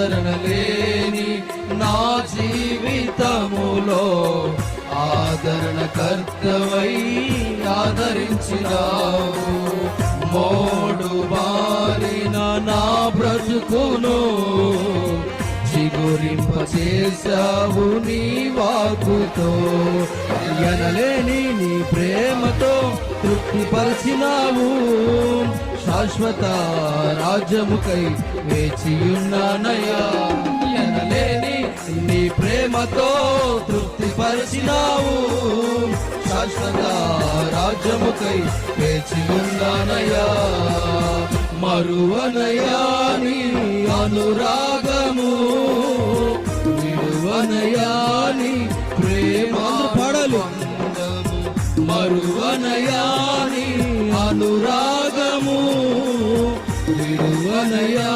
ఆదరణ లేని నా జీవితములో ఆదరణ కర్తవై ఆదరించినావు. మోడు బారిన నా బ్రతుకును చిగురింపచేశావు నీ వాక్కుతో. ఎనలేని నీ ప్రేమతో తృప్తిపరిచినావు. శాశ్వత రాజ్యముకై వేచియున్నానయ్యా. ఎనలేని నీ ప్రేమతో తృప్తిపరిచినావు. శాశ్వత రాజ్యముకై వేచియున్నానయ్యా. మరువనయా నీ అనురాగము, విడువనయా నీ ప్రేమ పడలు. మరువనయా నీ అనురాగము, విడువనయా